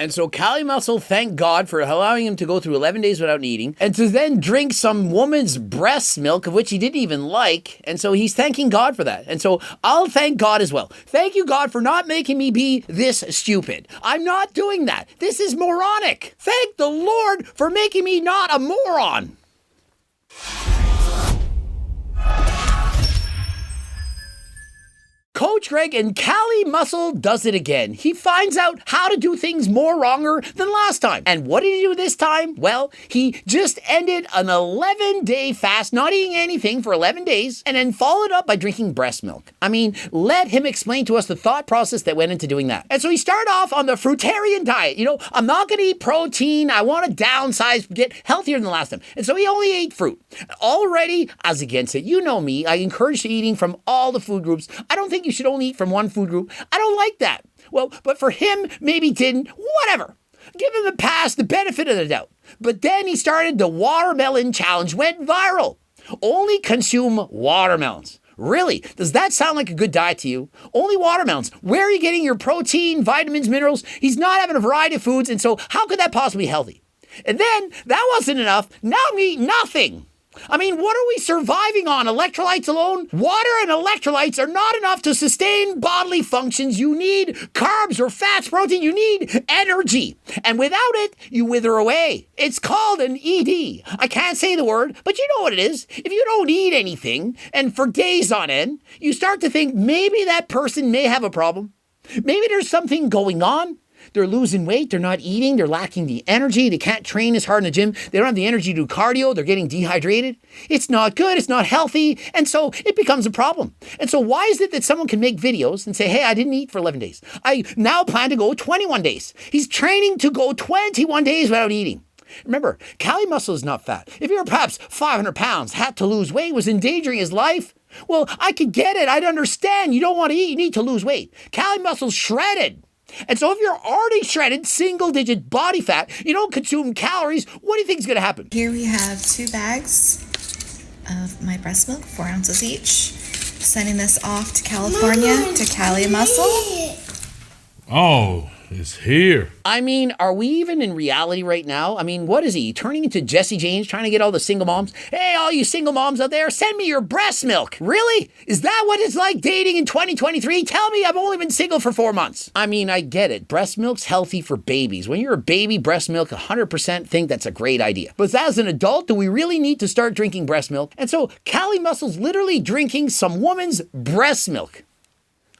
And so Cali Muscle thanked God for allowing him to go through 11 days without eating, and to then drink some woman's breast milk, of which he didn't even like. And so he's thanking God for that. And so I'll thank God as well. Thank you, God, for not making me be this stupid. I'm not doing that. This is moronic. Thank the Lord for making me not a moron. Coach Greg and Cali Muscle does it again. He finds out how to do things more wronger than last time. And what did he do this time? Well, he just ended an 11-day fast, not eating anything for 11 days, and then followed up by drinking breast milk. I mean, let him explain to us the thought process that went into doing that. And so he started off on the fruitarian diet. You know, I'm not going to eat protein. I want to downsize, get healthier than the last time. And so he only ate fruit. Already, as against it, you know me, I encourage eating from all the food groups. I don't think you should only eat from one food group. I don't like that. Well, but for him, maybe didn't. Whatever. Give him the pass, the benefit of the doubt. But then he started the watermelon challenge, went viral. Only consume watermelons. Really? Does that sound like a good diet to you? Only watermelons. Where are you getting your protein, vitamins, minerals? He's not having a variety of foods, and so how could that possibly be healthy? And then, that wasn't enough. Now I'm eating nothing. I mean, what are we surviving on? Electrolytes alone? Water and electrolytes are not enough to sustain bodily functions. You need carbs or fats, protein. You need energy. And without it, you wither away. It's called an ED. I can't say the word, but you know what it is. If you don't eat anything, and for days on end, you start to think maybe that person may have a problem. Maybe there's something going on. They're losing weight, they're not eating, they're lacking the energy, they can't train as hard in the gym, they don't have the energy to do cardio, they're getting dehydrated. It's not good, it's not healthy, and so it becomes a problem. And so why is it that someone can make videos and say, hey, I didn't eat for 11 days. I now plan to go 21 days. He's training to go 21 days without eating. Remember, Cali Muscle is not fat. If you were perhaps 500 pounds, had to lose weight, was endangering his life, well, I could get it, I'd understand. You don't want to eat, you need to lose weight. Cali Muscle's shredded. And so if you're already shredded, single-digit body fat, you don't consume calories, what do you think is going to happen? Here we have 2 bags of my breast milk, 4 ounces each. Sending this off to California to Cali Muscle. Oh, it's here. I mean, are we even in reality right now? I mean, what is he? Turning into Jesse James, trying to get all the single moms? Hey, all you single moms out there, send me your breast milk. Really? Is that what it's like dating in 2023? Tell me I've only been single for 4 months. I mean, I get it. Breast milk's healthy for babies. When you're a baby, breast milk, 100% think that's a great idea. But as an adult, do we really need to start drinking breast milk? And so Cali Muscle's literally drinking some woman's breast milk.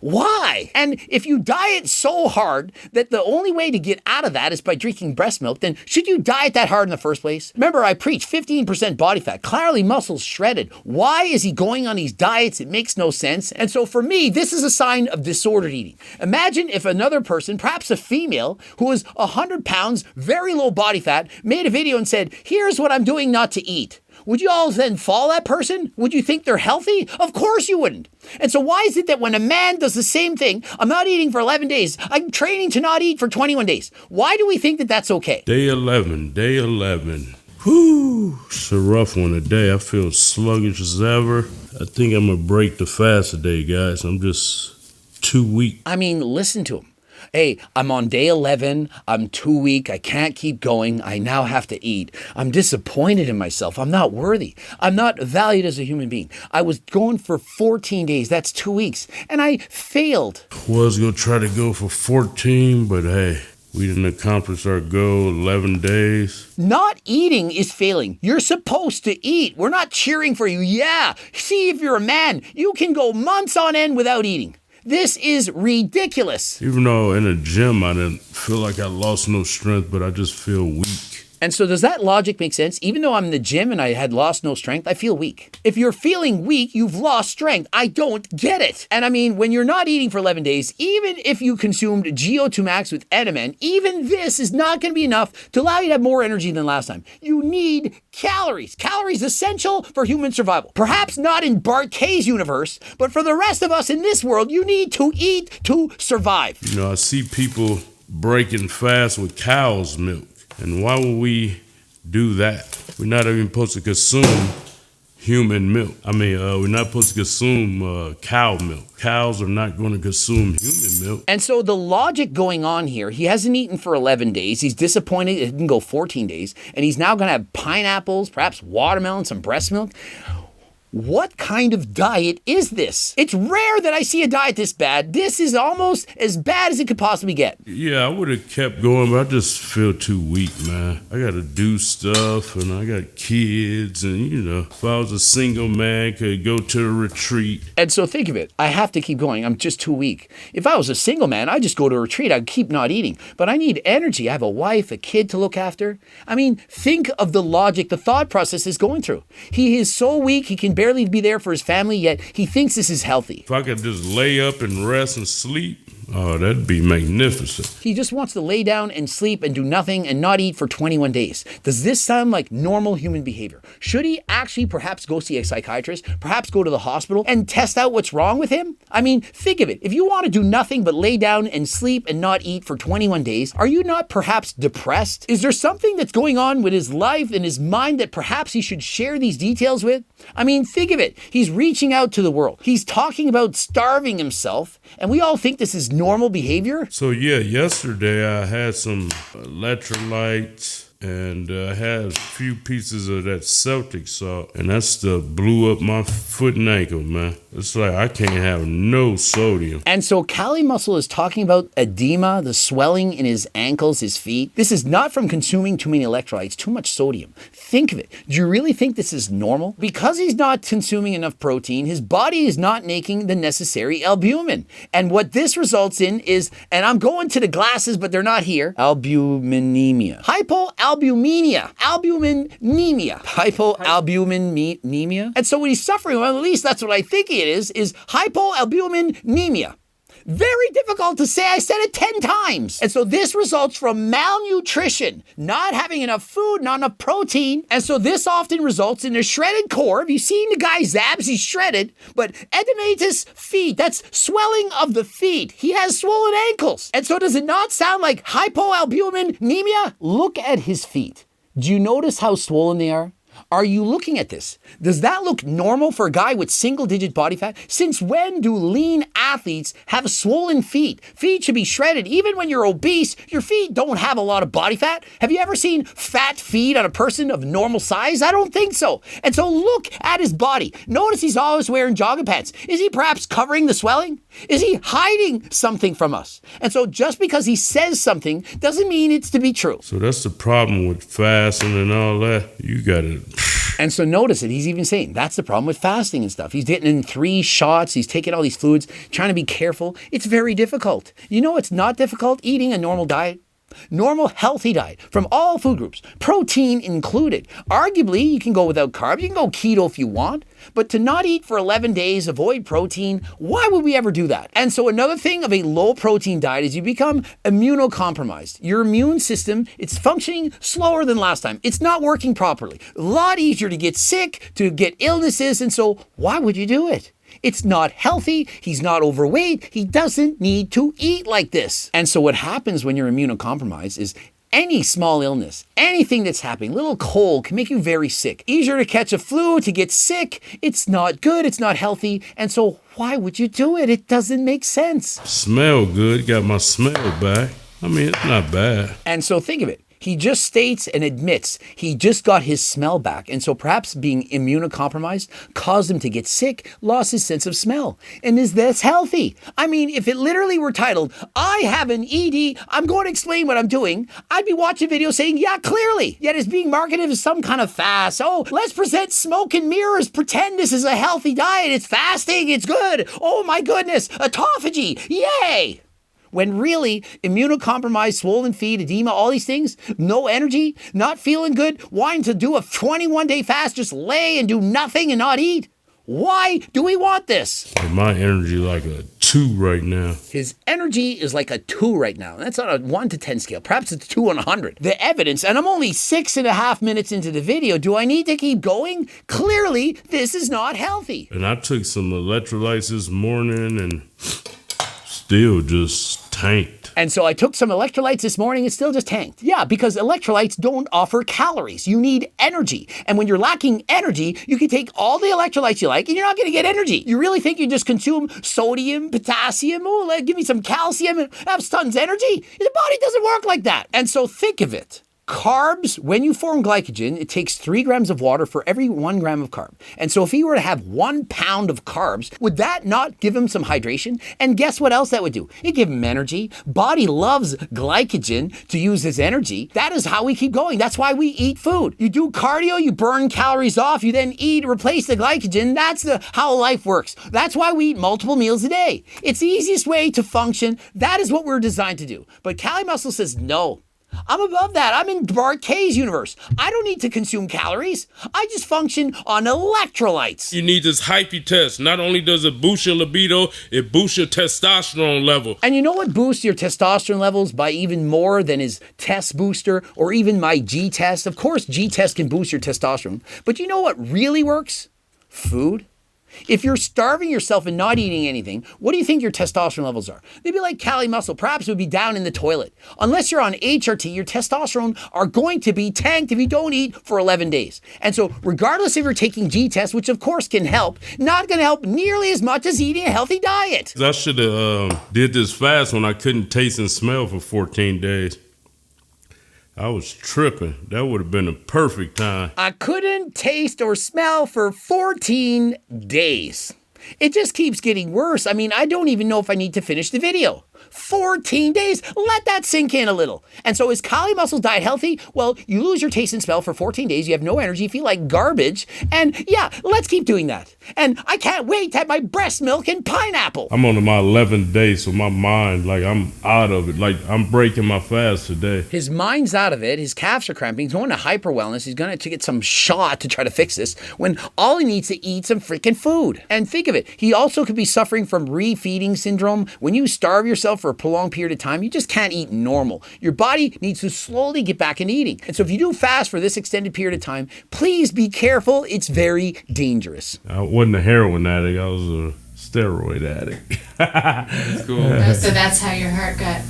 Why? And if you diet so hard that the only way to get out of that is by drinking breast milk, then should you diet that hard in the first place? Remember, I preach 15% body fat, Cali Muscle's shredded. Why is he going on these diets? It makes no sense. And so for me, this is a sign of disordered eating. Imagine if another person, perhaps a female, who was 100 pounds, very low body fat, made a video and said, here's what I'm doing not to eat. Would you all then follow that person? Would you think they're healthy? Of course you wouldn't. And so why is it that when a man does the same thing, I'm not eating for 11 days, I'm training to not eat for 21 days. Why do we think that that's okay? Day 11. Whew, it's a rough one today. I feel sluggish as ever. I think I'm going to break the fast today, guys. I'm just too weak. I mean, listen to him. Hey, I'm on day 11. I'm too weak. I can't keep going. I now have to eat. I'm disappointed in myself. I'm not worthy. I'm not valued as a human being. I was going for 14 days. That's 2 weeks. And I failed. Was going to try to go for 14, but hey, we didn't accomplish our goal, 11 days. Not eating is failing. You're supposed to eat. We're not cheering for you. Yeah, see if you're a man. You can go months on end without eating. This is ridiculous. Even though in the gym I didn't feel like I lost no strength, but I just feel weak. And so does that logic make sense? Even though I'm in the gym and I had lost no strength, I feel weak. If you're feeling weak, you've lost strength. I don't get it. And I mean, when you're not eating for 11 days, even if you consumed GO2 Max with Edamen, even this is not going to be enough to allow you to have more energy than last time. You need calories. Calories essential for human survival. Perhaps not in Bart K's universe, but for the rest of us in this world, you need to eat to survive. You know, I see people breaking fast with cow's milk. And why would we do that? We're not even supposed to consume human milk. I mean, we're not supposed to consume cow milk. Cows are not going to consume human milk. And so the logic going on here, he hasn't eaten for 11 days. He's disappointed it can go 14 days. And he's now going to have pineapples, perhaps watermelon, some breast milk. What kind of diet is this? It's rare that I see a diet this bad. This is almost as bad as it could possibly get. Yeah, I would have kept going, but I just feel too weak, man. I got to do stuff, and I got kids, and, you know, if I was a single man, could go to a retreat. And so think of it. I have to keep going. I'm just too weak. If I was a single man, I'd just go to a retreat. I'd keep not eating. But I need energy. I have a wife, a kid to look after. I mean, think of the logic, the thought process is going through. He is so weak, he can barely be there for his family, yet he thinks this is healthy. If I could just lay up and rest and sleep, oh, that'd be magnificent. He just wants to lay down and sleep and do nothing and not eat for 21 days. Does this sound like normal human behavior? Should he actually perhaps go see a psychiatrist, perhaps go to the hospital and test out what's wrong with him? I mean, think of it. If you want to do nothing but lay down and sleep and not eat for 21 days, are you not perhaps depressed? Is there something that's going on with his life and his mind that perhaps he should share these details with? I mean, think of it. He's reaching out to the world. He's talking about starving himself, and we all think this is normal behavior. So yeah, yesterday I had some electrolytes and I had a few pieces of that Celtic salt, and that stuff blew up my foot and ankle, man. It's like I can't have no sodium. And so Cali Muscle is talking about edema, the swelling in his ankles, his feet. This is not from consuming too many electrolytes, too much sodium. Think of it. Do you really think this is normal? Because he's not consuming enough protein, his body is not making the necessary albumin. And what this results in is, and I'm going to the glasses, but they're not here, albuminemia. Hypoalbuminemia. Hypoalbuminemia. And so what he's suffering, well, at least that's what I think it is hypoalbuminemia. Very difficult to say. I said it 10 times. And so this results from malnutrition, not having enough food, not enough protein. And so this often results in a shredded core. Have you seen the guy's abs? He's shredded. But edematous feet, that's swelling of the feet. He has swollen ankles. And so does it not sound like hypoalbuminemia? Look at his feet. Do you notice how swollen they are? Are you looking at this? Does that look normal for a guy with single-digit body fat? Since when do lean athletes have swollen feet? Feet should be shredded. Even when you're obese, your feet don't have a lot of body fat. Have you ever seen fat feet on a person of normal size? I don't think so. And so look at his body. Notice he's always wearing jogging pants. Is he perhaps covering the swelling? Is he hiding something from us? And so just because he says something doesn't mean it's to be true. So that's the problem with fasting and all that. You got to... And so notice it. He's even saying that's the problem with fasting and stuff. He's getting in 3 shots. He's taking all these fluids, trying to be careful. It's very difficult. You know, it's not difficult eating a normal diet. Normal, healthy diet from all food groups, protein included. Arguably, you can go without carbs. You can go keto if you want. But to not eat for 11 days, avoid protein, why would we ever do that? And so another thing of a low protein diet is you become immunocompromised. Your immune system, it's functioning slower than last time. It's not working properly. A lot easier to get sick, to get illnesses. And so why would you do it? It's not healthy. He's not overweight. He doesn't need to eat like this. And so what happens when you're immunocompromised is any small illness, anything that's happening, little cold can make you very sick. Easier to catch a flu, to get sick. It's not good. It's not healthy. And so why would you do it? It doesn't make sense. Smell good. Got my smell back. I mean, it's not bad. And so think of it. He just states and admits he just got his smell back. And so perhaps being immunocompromised caused him to get sick, lost his sense of smell. And is this healthy? I mean, if it literally were titled, I have an ED, I'm going to explain what I'm doing, I'd be watching videos saying, yeah, clearly. Yet it's being marketed as some kind of fast. Oh, let's present smoke and mirrors, pretend this is a healthy diet. It's fasting, it's good. Oh my goodness, autophagy, yay. When really, immunocompromised, swollen feet, edema, all these things, no energy, not feeling good, wanting to do a 21-day fast, just lay and do nothing and not eat. Why do we want this? My energy like a 2 right now. His energy is like a 2 right now. That's on a 1 to 10 scale. Perhaps it's 2 on 100. The evidence, and I'm only 6.5 minutes into the video. Do I need to keep going? Clearly, this is not healthy. And I took some electrolytes this morning and still just tanked. And so I took some electrolytes this morning. It's still just tanked. Yeah, because electrolytes don't offer calories. You need energy. And when you're lacking energy, you can take all the electrolytes you like and you're not going to get energy. You really think you just consume sodium, potassium, give me some calcium and have tons of energy? The body doesn't work like that. And so think of it. Carbs, when you form glycogen, it takes 3 grams of water for every 1 gram of carb. And so if he were to have 1 pound of carbs, would that not give him some hydration? And guess what else that would do? It'd give him energy. Body loves glycogen to use as energy. That is how we keep going. That's why we eat food. You do cardio, you burn calories off, you then eat, replace the glycogen. That's how life works. That's why we eat multiple meals a day. It's the easiest way to function. That is what we're designed to do. But Cali Muscle says no. I'm above that. I'm in Bart K's universe. I don't need to consume calories. I just function on electrolytes. You need this hypey test. Not only does it boost your libido, it boosts your testosterone level. And you know what boosts your testosterone levels by even more than his test booster or even my G-test? Of course, G-test can boost your testosterone. But you know what really works? Food. If you're starving yourself and not eating anything, what do you think your testosterone levels are? They'd be like Cali Muscle. Perhaps it would be down in the toilet. Unless you're on HRT, your testosterone are going to be tanked if you don't eat for 11 days. And so regardless if you're taking G-test, which of course can help, not going to help nearly as much as eating a healthy diet. I should have did this fast when I couldn't taste and smell for 14 days. I was tripping. That would have been a perfect time. I couldn't taste or smell for 14 days. It just keeps getting worse. I mean, I don't even know if I need to finish the video. 14 days. Let that sink in a little. And so is Cali Muscle's diet healthy? Well, you lose your taste and smell for 14 days. You have no energy. You feel like garbage. And yeah, let's keep doing that. And I can't wait to have my breast milk and pineapple. I'm on my 11th day, so my mind, I'm out of it. I'm breaking my fast today. His mind's out of it. His calves are cramping. He's going to hyper wellness. He's going to get some shot to try to fix this when all he needs to eat some freaking food. And think of it. He also could be suffering from refeeding syndrome. When you starve yourself for a prolonged period of time, you just can't eat normal. Your body needs to slowly get back into eating. And so if you do fast for this extended period of time, please be careful. It's very dangerous. I wasn't a heroin addict. I was a steroid addict. That's cool. So that's how your heart got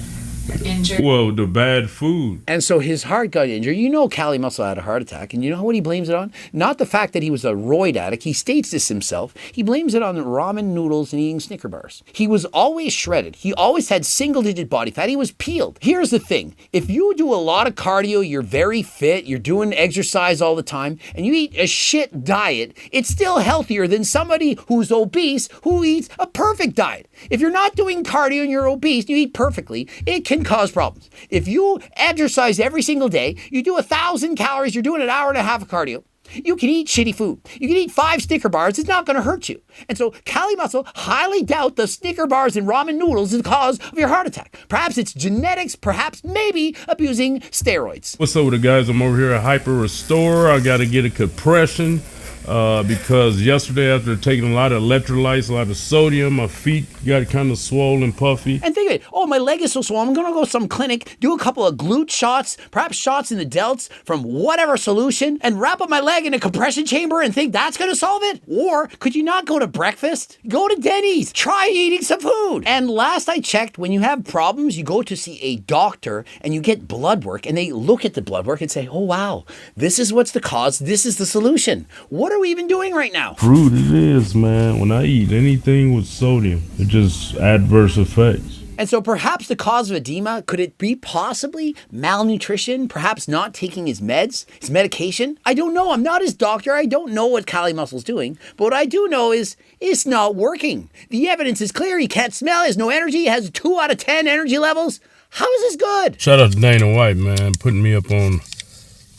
injured? Well, the bad food. And so his heart got injured. You know Cali Muscle had a heart attack. And you know what he blames it on? Not the fact that he was a roid addict. He states this himself. He blames it on ramen noodles and eating Snicker bars. He was always shredded. He always had single-digit body fat. He was peeled. Here's the thing. If you do a lot of cardio, you're very fit, you're doing exercise all the time, and you eat a shit diet, it's still healthier than somebody who's obese who eats a perfect diet. If you're not doing cardio and you're obese, you eat perfectly, it can cause problems. If you exercise every single day, you do 1,000 calories, you're doing an hour and a half of cardio, you can eat shitty food. You can eat 5 Snicker bars. It's not going to hurt you. And so Cali Muscle highly doubt the Snicker bars and ramen noodles is the cause of your heart attack. Perhaps it's genetics, perhaps maybe abusing steroids. What's up with the guys? I'm over here at Hyper Restore. I got to get a compression because yesterday after taking a lot of electrolytes, a lot of sodium, my feet got kind of swollen, puffy. And think of it, oh, my leg is so swollen, I'm going to go to some clinic, do a couple of glute shots, perhaps shots in the delts from whatever solution, and wrap up my leg in a compression chamber and think that's going to solve it? Or could you not go to breakfast? Go to Denny's. Try eating some food. And last I checked, when you have problems, you go to see a doctor and you get blood work, and they look at the blood work and say, oh, wow, this is what's the cause, this is the solution. What are we even doing right now? Fruit it is, man. When I eat anything with sodium, it just adverse effects. And so perhaps the cause of edema, could it be possibly malnutrition? Perhaps not taking his meds, his medication? I don't know. I'm not his doctor. I don't know what Cali Muscle's doing. But what I do know is it's not working. The evidence is clear. He can't smell. He has no energy. He has 2 out of 10 energy levels. How is this good? Shout out to Dana White, man, putting me up on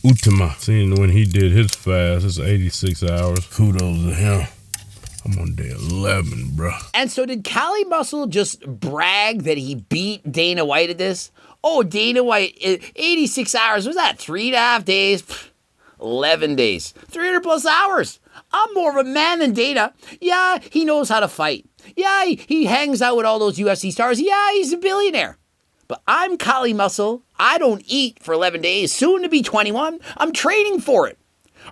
Utama. Seeing when he did his fast, it's 86 hours. Kudos to him. I'm on day 11, bro. And so did Cali Muscle just brag that he beat Dana White at this? Oh, Dana White, 86 hours. Was that 3.5 days? 11 days. 300 plus hours. I'm more of a man than Dana. Yeah, he knows how to fight. Yeah, he hangs out with all those UFC stars. Yeah, he's a billionaire. But I'm Cali Muscle. I don't eat for 11 days. Soon to be 21. I'm training for it.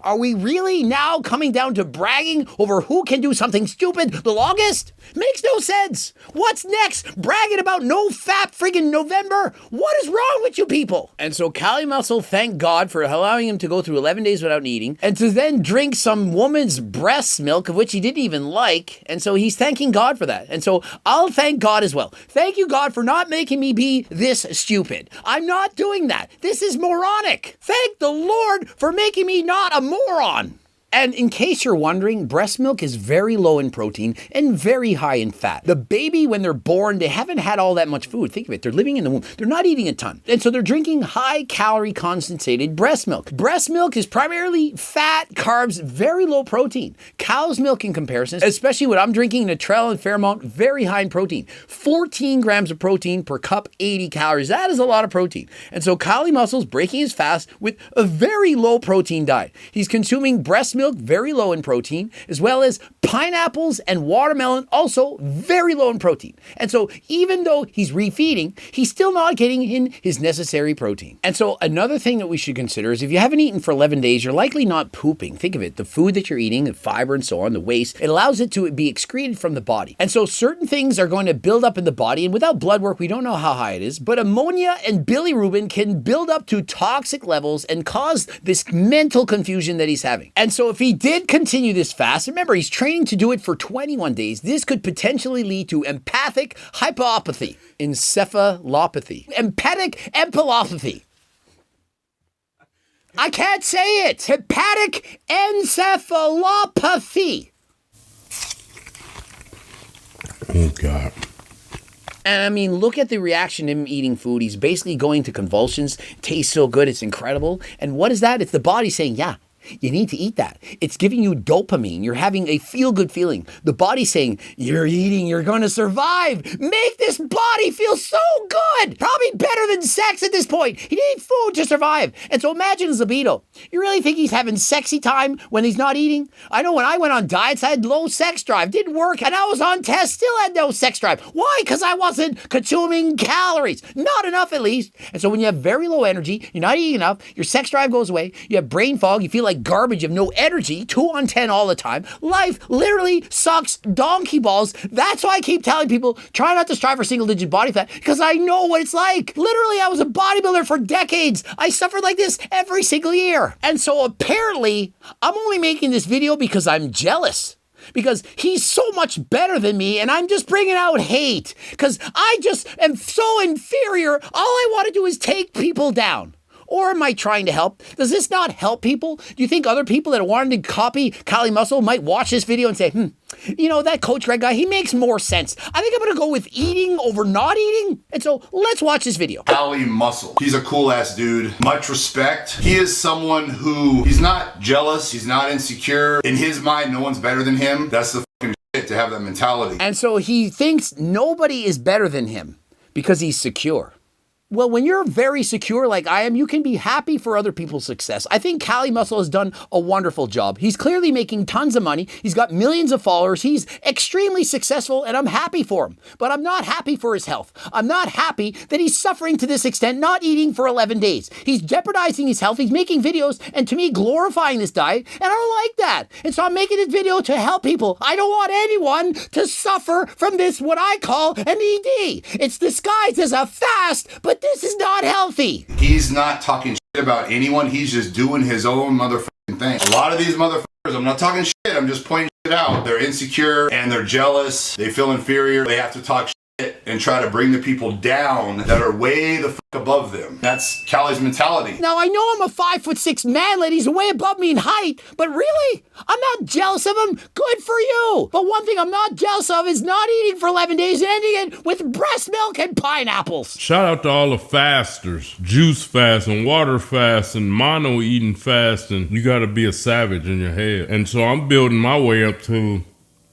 Are we really now coming down to bragging over who can do something stupid the longest? Makes no sense. What's next? Bragging about no fat friggin' November? What is wrong with you people? And so Cali Muscle thanked God for allowing him to go through 11 days without eating and to then drink some woman's breast milk, of which he didn't even like. And so he's thanking God for that. And so I'll thank God as well. Thank you, God, for not making me be this stupid. I'm not doing that. This is moronic. Thank the Lord for making me not a moron. And in case you're wondering, breast milk is very low in protein and very high in fat. The baby, when they're born, they haven't had all that much food. Think of it. They're living in the womb. They're not eating a ton. And so they're drinking high-calorie concentrated breast milk. Breast milk is primarily fat, carbs, very low protein. Cow's milk in comparison, especially what I'm drinking, Nutrell and Fairmount, very high in protein. 14 grams of protein per cup, 80 calories. That is a lot of protein. And so Cali Muscle's breaking his fast with a very low protein diet. He's consuming breast milk, very low in protein, as well as pineapples and watermelon, also very low in protein. And so even though he's refeeding, he's still not getting in his necessary protein. And so another thing that we should consider is if you haven't eaten for 11 days, you're likely not pooping. Think of it, the food that you're eating, the fiber and so on, the waste, it allows it to be excreted from the body. And so certain things are going to build up in the body, and without blood work, we don't know how high it is, but ammonia and bilirubin can build up to toxic levels and cause this mental confusion that he's having. And so if he did continue this fast, remember he's training to do it for 21 days, this could potentially lead to empathic hypopathy, encephalopathy, hepatic encephalopathy. I can't say it. Hepatic encephalopathy. Oh, God. And I mean, look at the reaction to him eating food. He's basically going to convulsions. Tastes so good. It's incredible. And what is that? It's the body saying, yeah, you need to eat that. It's giving you dopamine. You're having a feel-good feeling. The body's saying, you're eating, you're going to survive. Make this body feel so good. Probably better than sex at this point. He needs food to survive. And so imagine his libido. You really think he's having sexy time when he's not eating? I know when I went on diets, I had low sex drive. Didn't work. And I was on tests, still had no sex drive. Why? Because I wasn't consuming calories. Not enough, at least. And so when you have very low energy, you're not eating enough, your sex drive goes away, you have brain fog, you feel like garbage, you have no energy, 2 on 10 all the time. Life literally sucks donkey balls. That's why I keep telling people, try not to strive for single-digit body fat, because I know what it's like. Literally, I was a bodybuilder for decades. I suffered like this every single year. And so apparently, I'm only making this video because I'm jealous. Because he's so much better than me, and I'm just bringing out hate. Because I just am so inferior, all I want to do is take people down. Or am I trying to help? Does this not help people? Do you think other people that wanted to copy Cali Muscle might watch this video and say, you know, that Coach Greg guy, he makes more sense. I think I'm going to go with eating over not eating. And so let's watch this video. Cali Muscle. He's a cool ass dude. Much respect. He is someone who, he's not jealous. He's not insecure. In his mind, no one's better than him. That's the fucking shit to have that mentality. And so he thinks nobody is better than him because he's secure. Well, when you're very secure like I am, you can be happy for other people's success. I think Cali Muscle has done a wonderful job. He's clearly making tons of money. He's got millions of followers. He's extremely successful, and I'm happy for him. But I'm not happy for his health. I'm not happy that he's suffering to this extent, not eating for 11 days. He's jeopardizing his health. He's making videos, and to me, glorifying this diet, and I don't like that. And so I'm making this video to help people. I don't want anyone to suffer from this, what I call an ED. It's disguised as a fast, but this is not healthy. He's not talking shit about anyone. He's just doing his own motherfucking thing. A lot of these motherfuckers, I'm not talking shit, I'm just pointing shit out. They're insecure and they're jealous. They feel inferior. They have to talk shit and try to bring the people down that are way the fuck above them. That's Cali's mentality. Now, I know I'm a 5'6" man, lady. He's way above me in height, but really, I'm not jealous of him. Good for you. But one thing I'm not jealous of is not eating for 11 days and ending it with breast milk and pineapples. Shout out to all the fasters. Juice fast and water fast and mono eating fast, and you gotta be a savage in your head. And so I'm building my way up to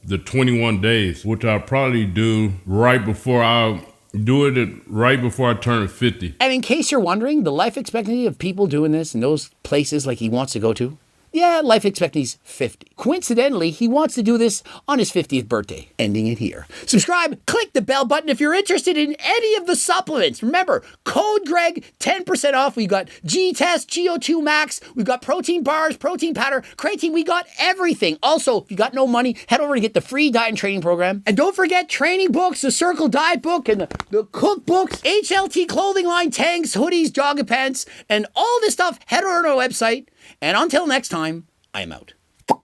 the 21 days, which I'll probably do right before I turn 50. And in case you're wondering, the life expectancy of people doing this in those places like he wants to go to Yeah, life expectancy's 50. Coincidentally, he wants to do this on his 50th birthday. Ending it here. Subscribe, click the bell button if you're interested in any of the supplements. Remember, code Greg, 10% off. We got G-Test, GO2 Max, we've got protein bars, protein powder, creatine, we got everything. Also, if you got no money, head over to get the free diet and training program. And don't forget training books, the Circle Diet book, and the cookbooks, HLT clothing line, tanks, hoodies, jogging pants, and all this stuff. Head over to our website. And until next time, I am out.